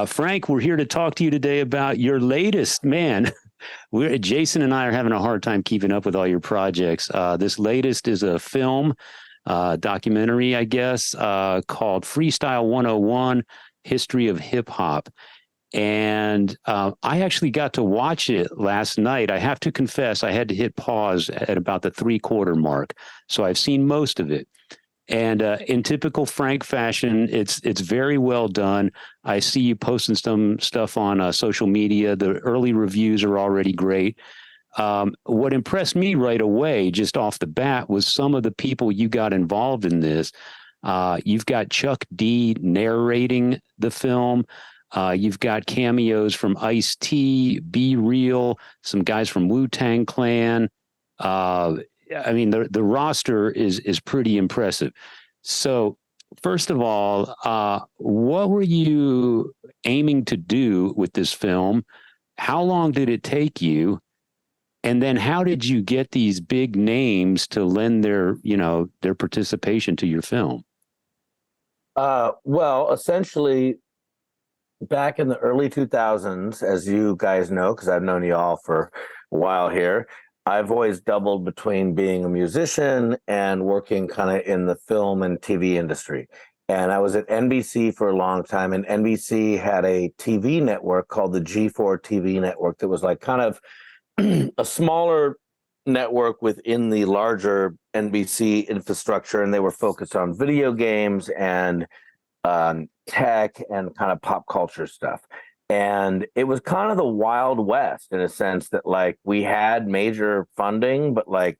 Frank, we're here to talk to you today about your latest, man. Jason and I are having a hard time keeping up with all your projects. This latest is a film documentary, I guess, called Freestyle 101, History of Hip Hop. And I actually got to watch it last night. I have to confess, I had to hit pause at about the 3/4 mark. So I've seen most of it. And in typical Frank fashion, it's very well done. I see you posting some stuff on social media. The early reviews are already great. What impressed me right away, just off the bat, was some of the people you got involved in this. You've got Chuck D narrating the film. You've got cameos from Ice-T, Be Real, some guys from Wu-Tang Clan. I mean, the roster is pretty impressive. So, first of all, what were you aiming to do with this film? How long did it take you? And then how did you get these big names to lend their participation to your film? Well, essentially, back in the early 2000s, as you guys know, because I've known you all for a while here, I've always doubled between being a musician and working kind of in the film and TV industry. And I was at NBC for a long time, and NBC had a TV network called the G4 TV network that was like kind of a smaller network within the larger NBC infrastructure, and they were focused on video games and tech and kind of pop culture stuff. And it was kind of the Wild West in a sense that like we had major funding, but like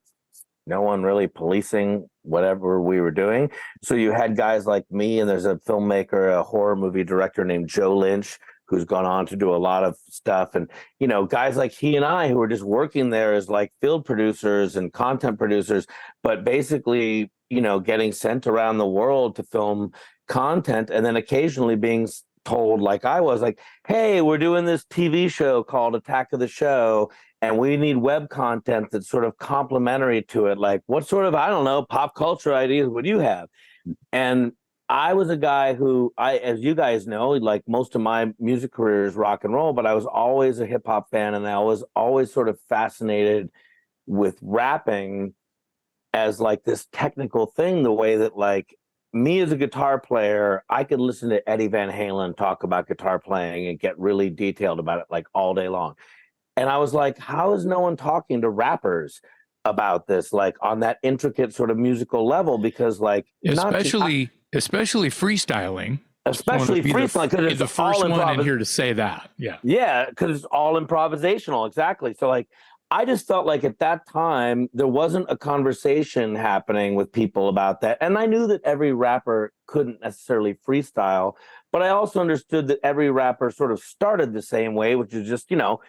no one really policing whatever we were doing. So you had guys like me, and there's a filmmaker, a horror movie director named Joe Lynch, who's gone on to do a lot of stuff. And, you know, guys like he and I who were just working there as like field producers and content producers, but basically, you know, getting sent around the world to film content and then occasionally being told, like I was, like, hey, we're doing this TV show called Attack of the Show, and we need web content that's sort of complementary to it. Like, what sort of, I don't know, pop culture ideas would you have? And I was a guy who, as you guys know, like most of my music career is rock and roll, but I was always a hip hop fan, and I was always sort of fascinated with rapping as like this technical thing, the way that like me as a guitar player, I could listen to Eddie Van Halen talk about guitar playing and get really detailed about it like all day long. And I was like, how is no one talking to rappers about this, like on that intricate sort of musical level? Because like, especially freestyling, especially freestyling, because it's the first one in here to say that. Yeah, because it's all improvisational. Exactly. So like, I just felt like at that time, there wasn't a conversation happening with people about that. And I knew that every rapper couldn't necessarily freestyle, but I also understood that every rapper sort of started the same way, which is just, you know,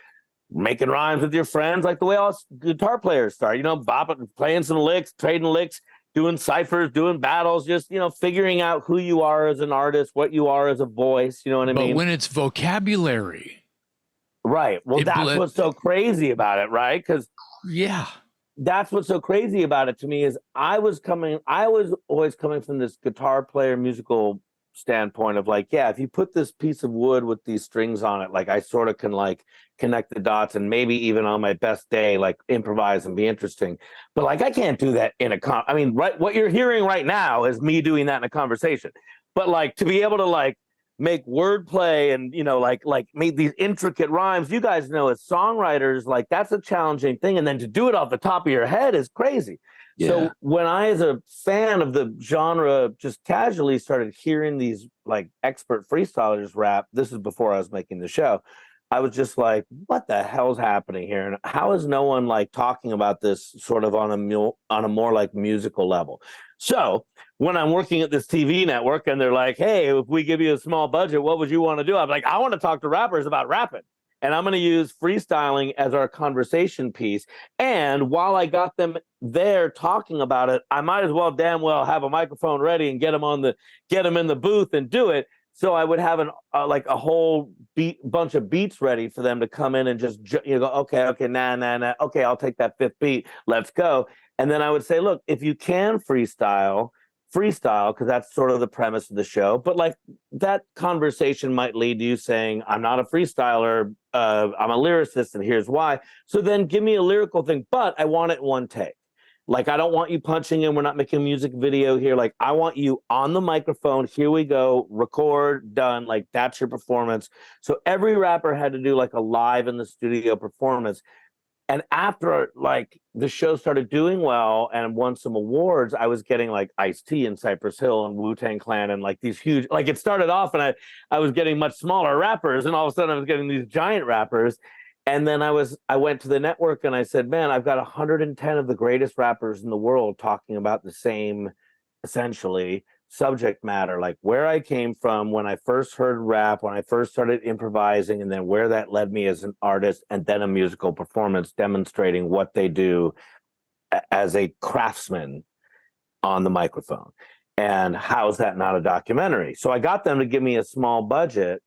making rhymes with your friends, like the way all guitar players start, you know, bopping, playing some licks, trading licks, doing ciphers, doing battles, just, you know, figuring out who you are as an artist, what you are as a voice, you know what I mean? But when it's vocabulary. Right. Well, that's what's so crazy about it, right? Because that's what's so crazy about it to me is I was always coming from this guitar player musical standpoint of like, yeah, if you put this piece of wood with these strings on it, like I sort of can like connect the dots and maybe even on my best day, like improvise and be interesting. But like, I can't do that in I mean, right, what you're hearing right now is me doing that in a conversation. But like to be able to like make wordplay and, you know, like make these intricate rhymes, you guys know as songwriters, like that's a challenging thing. And then to do it off the top of your head is crazy. Yeah. So when I, as a fan of the genre, just casually started hearing these like expert freestylers rap, this is before I was making the show, I was just like, what the hell's happening here? And how is no one like talking about this sort of on a more like musical level? So when I'm working at this TV network and they're like, hey, if we give you a small budget, what would you want to do? I'm like, I want to talk to rappers about rapping. And I'm going to use freestyling as our conversation piece. And while I got them there talking about it, I might as well damn well have a microphone ready and get them in the booth and do it. So I would have like a whole bunch of beats ready for them to come in and just, you know, go, okay, nah. Okay, I'll take that fifth beat. Let's go. And then I would say, look, if you can freestyle, freestyle because that's sort of the premise of the show. But like that conversation might lead to you saying, I'm not a freestyler, I'm a lyricist, and here's why. So then give me a lyrical thing, but I want it in one take. Like, I don't want you punching in. We're not making a music video here. Like, I want you on the microphone. Here we go. Record, done. Like, that's your performance. So every rapper had to do like a live in the studio performance. And after like the show started doing well and won some awards, I was getting like Ice-T and Cypress Hill and Wu-Tang Clan and like these huge, like it started off and I was getting much smaller rappers, and all of a sudden I was getting these giant rappers. And then I went to the network and I said, man, I've got 110 of the greatest rappers in the world talking about the same, essentially, subject matter, like where I came from when I first heard rap, when I first started improvising, and then where that led me as an artist, and then a musical performance demonstrating what they do as a craftsman on the microphone. And how is that not a documentary? So I got them to give me a small budget,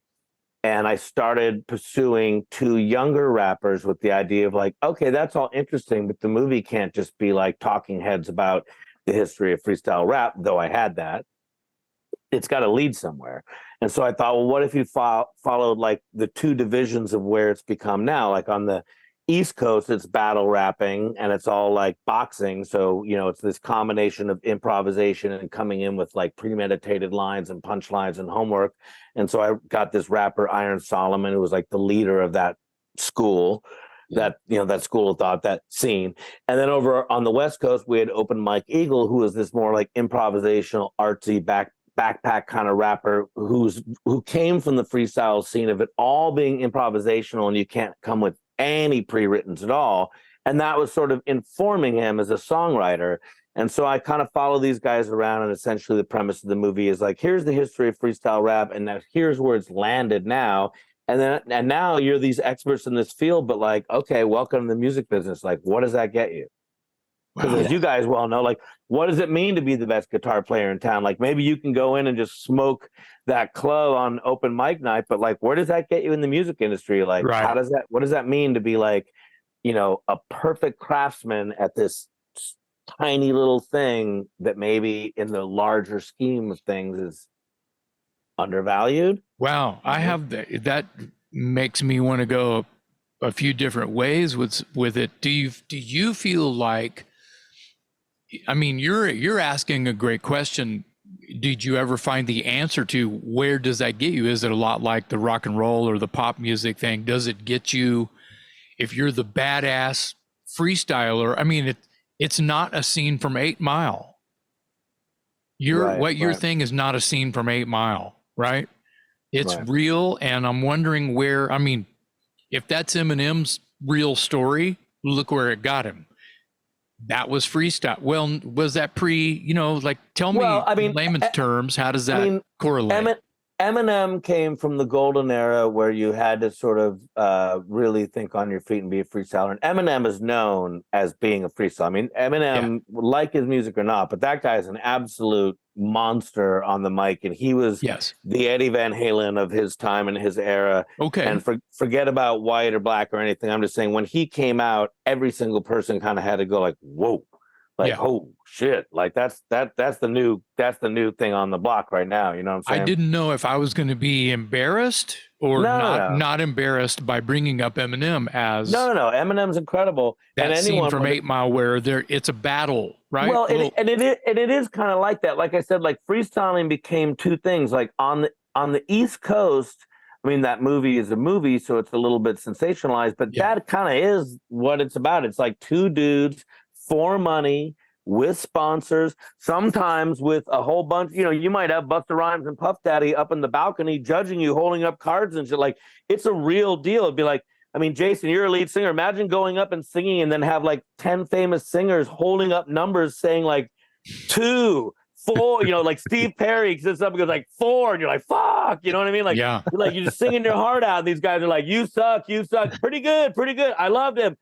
and I started pursuing 2 younger rappers with the idea of like, okay, that's all interesting, but the movie can't just be like talking heads about the history of freestyle rap, though I had that. It's got to lead somewhere. And so I thought, well, what if you followed like the 2 divisions of where it's become now? Like on the East Coast, it's battle rapping and it's all like boxing. So, you know, it's this combination of improvisation and coming in with like premeditated lines and punchlines and homework. And so I got this rapper, Iron Solomon, who was like the leader of that school, that, you know, that school of thought, that scene. And then over on the West Coast, we had Open Mike Eagle, who was this more like improvisational, artsy backpack kind of rapper who came from the freestyle scene of it all being improvisational, and you can't come with any pre-writtens at all. And that was sort of informing him as a songwriter. And so I kind of follow these guys around, and essentially the premise of the movie is like, here's the history of freestyle rap, and now here's where it's landed now. And now you're these experts in this field, but like, okay, welcome to the music business. Like, what does that get you? Because as you guys well know, like, what does it mean to be the best guitar player in town? Like, maybe you can go in and just smoke that club on open mic night, but like, where does that get you in the music industry? Like, what does that mean to be like, you know, a perfect craftsman at this tiny little thing that maybe in the larger scheme of things is undervalued? Wow, I have that makes me want to go a few different ways with it. Do you feel like, I mean, you're asking a great question. Did you ever find the answer to where does that get you? Is it a lot like the rock and roll or the pop music thing? Does it get you, if you're the badass freestyler? I mean, it's not a scene from 8 Mile. Your thing is not a scene from 8 Mile, right? It's real, and I'm wondering where, I mean, if that's Eminem's real story, look where it got him. That was freestyle. Well, was that you know, like, tell me, in layman's terms, how does that correlate? Eminem came from the golden era where you had to sort of really think on your feet and be a freestyler. And Eminem is known as being a freestyler. I mean, Eminem, like his music or not, but that guy is an absolute monster on the mic. And he was the Eddie Van Halen of his time and his era. Okay. And forget about white or black or anything. I'm just saying, when he came out, every single person kind of had to go like, whoa. Like, oh shit, like that's the new thing on the block right now. You know what I'm saying? I didn't know if I was going to be embarrassed or not embarrassed by bringing up Eminem as no. Eminem's incredible. That and scene from 8 Mile where it's a battle, right? Well, it is kind of like that. Like I said, like freestyling became 2 things. Like on the East Coast, I mean, that movie is a movie, so it's a little bit sensationalized, but that kind of is what it's about. It's like 2 dudes for money, with sponsors, sometimes with a whole bunch. You know, you might have Busta Rhymes and Puff Daddy up in the balcony judging you, holding up cards and shit. Like, it's a real deal. It'd be like, I mean, Jason, you're a lead singer. Imagine going up and singing and then have like 10 famous singers holding up numbers saying like 2, 4, you know, like Steve Perry says something, goes like 4, and you're like, fuck, you know what I mean? Like, you're just singing your heart out. And these guys are like, you suck. Pretty good. I loved him.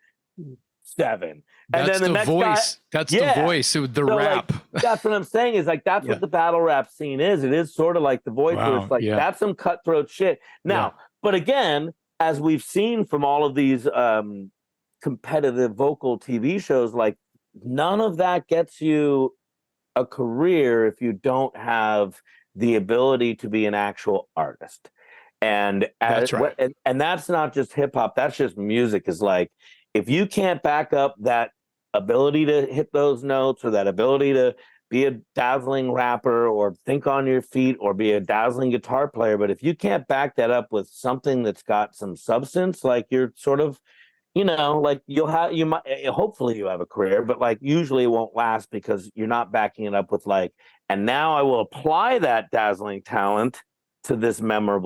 7. And that's then the next voice. Guy, that's the voice of the rap. Like, that's what I'm saying is like, that's what the battle rap scene is. It is sort of like the voice where it's like, that's some cutthroat shit. Now, but again, as we've seen from all of these competitive vocal TV shows, like none of that gets you a career if you don't have the ability to be an actual artist. And That's right. and that's not just hip hop, that's just music. Is like, if you can't back up that ability to hit those notes, or that ability to be a dazzling rapper or think on your feet or be a dazzling guitar player, but if you can't back that up with something that's got some substance, like, you're sort of, like, you might, hopefully you have a career, but like usually it won't last because you're not backing it up with like, and now I will apply that dazzling talent to this memorable